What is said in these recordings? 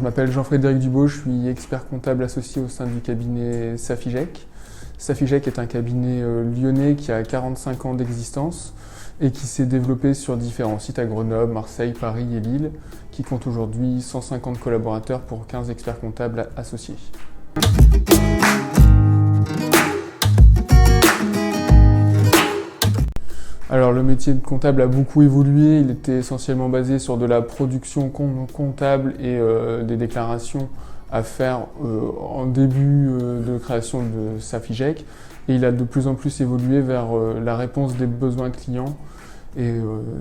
je m'appelle Jean-Frédéric Dubaud, je suis expert comptable associé au sein du cabinet Safigec. Safigec est un cabinet lyonnais qui a 45 ans d'existence et qui s'est développé sur différents sites à Grenoble, Marseille, Paris et Lille, qui compte aujourd'hui 150 collaborateurs pour 15 experts comptables associés. Alors le métier de comptable a beaucoup évolué, il était essentiellement basé sur de la production comptable et des déclarations à faire en début de création de Safigec, et il a de plus en plus évolué vers la réponse des besoins clients, et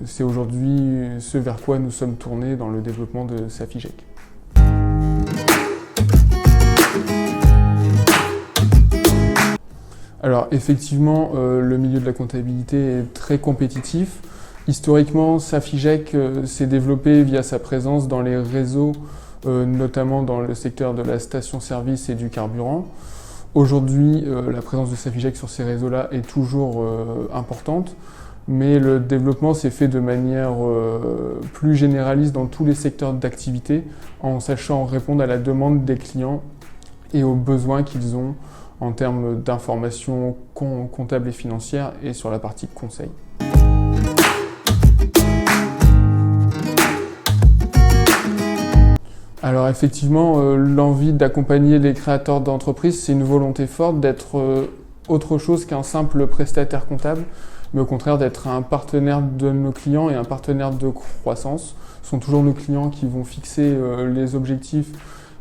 c'est aujourd'hui ce vers quoi nous sommes tournés dans le développement de Safigec. Alors effectivement, le milieu de la comptabilité est très compétitif. Historiquement, Safigec s'est développé via sa présence dans les réseaux, notamment dans le secteur de la station-service et du carburant. Aujourd'hui, la présence de Safigec sur ces réseaux-là est toujours importante, mais le développement s'est fait de manière plus généraliste dans tous les secteurs d'activité, en sachant répondre à la demande des clients et aux besoins qu'ils ont en termes d'informations comptables et financières et sur la partie conseil. Alors effectivement, l'envie d'accompagner les créateurs d'entreprises, c'est une volonté forte d'être autre chose qu'un simple prestataire comptable, mais au contraire d'être un partenaire de nos clients et un partenaire de croissance. Ce sont toujours nos clients qui vont fixer les objectifs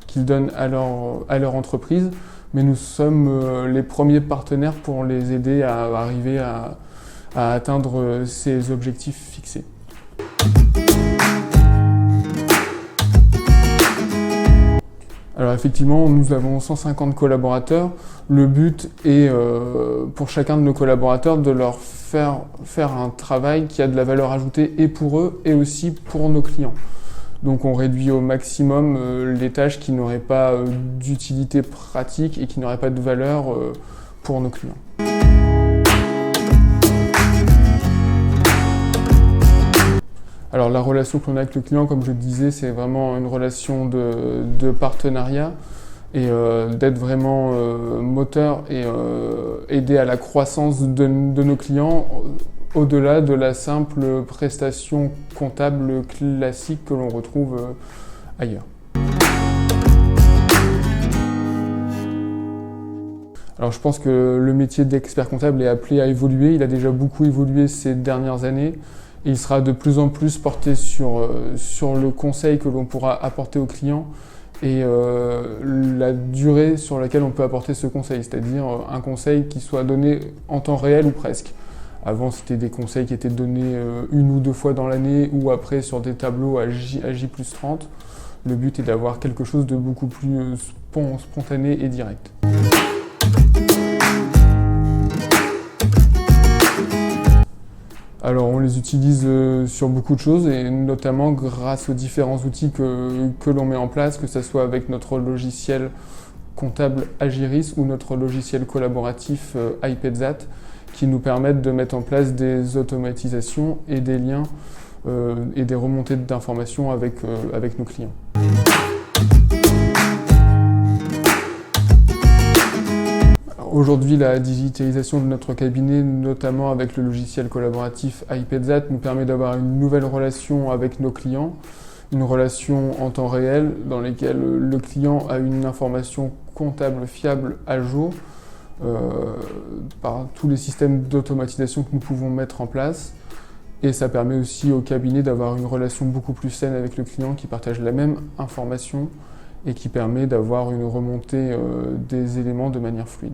qu'ils donnent à leur entreprise, mais nous sommes les premiers partenaires pour les aider à arriver à atteindre ces objectifs fixés. Alors effectivement, nous avons 150 collaborateurs. Le but est pour chacun de nos collaborateurs de leur faire un travail qui a de la valeur ajoutée et pour eux et aussi pour nos clients. Donc on réduit au maximum les tâches qui n'auraient pas d'utilité pratique et qui n'auraient pas de valeur pour nos clients. Alors la relation qu'on a avec le client, comme je le disais, c'est vraiment une relation de partenariat et d'être vraiment moteur et aider à la croissance de nos clients au-delà de la simple prestation comptable classique que l'on retrouve ailleurs. Alors je pense que le métier d'expert comptable est appelé à évoluer, il a déjà beaucoup évolué ces dernières années. Et il sera de plus en plus porté sur le conseil que l'on pourra apporter aux clients et la durée sur laquelle on peut apporter ce conseil, c'est-à-dire un conseil qui soit donné en temps réel ou presque. Avant, c'était des conseils qui étaient donnés une ou deux fois dans l'année ou après sur des tableaux à J+30. Le but est d'avoir quelque chose de beaucoup plus spontané et direct. Alors on les utilise sur beaucoup de choses et notamment grâce aux différents outils que l'on met en place, que ce soit avec notre logiciel comptable Agiris ou notre logiciel collaboratif iPedzat, qui nous permettent de mettre en place des automatisations et des liens et des remontées d'informations avec nos clients. Aujourd'hui, la digitalisation de notre cabinet, notamment avec le logiciel collaboratif iPedzat, nous permet d'avoir une nouvelle relation avec nos clients, une relation en temps réel dans laquelle le client a une information comptable fiable à jour par tous les systèmes d'automatisation que nous pouvons mettre en place. Et ça permet aussi au cabinet d'avoir une relation beaucoup plus saine avec le client qui partage la même information et qui permet d'avoir une remontée des éléments de manière fluide.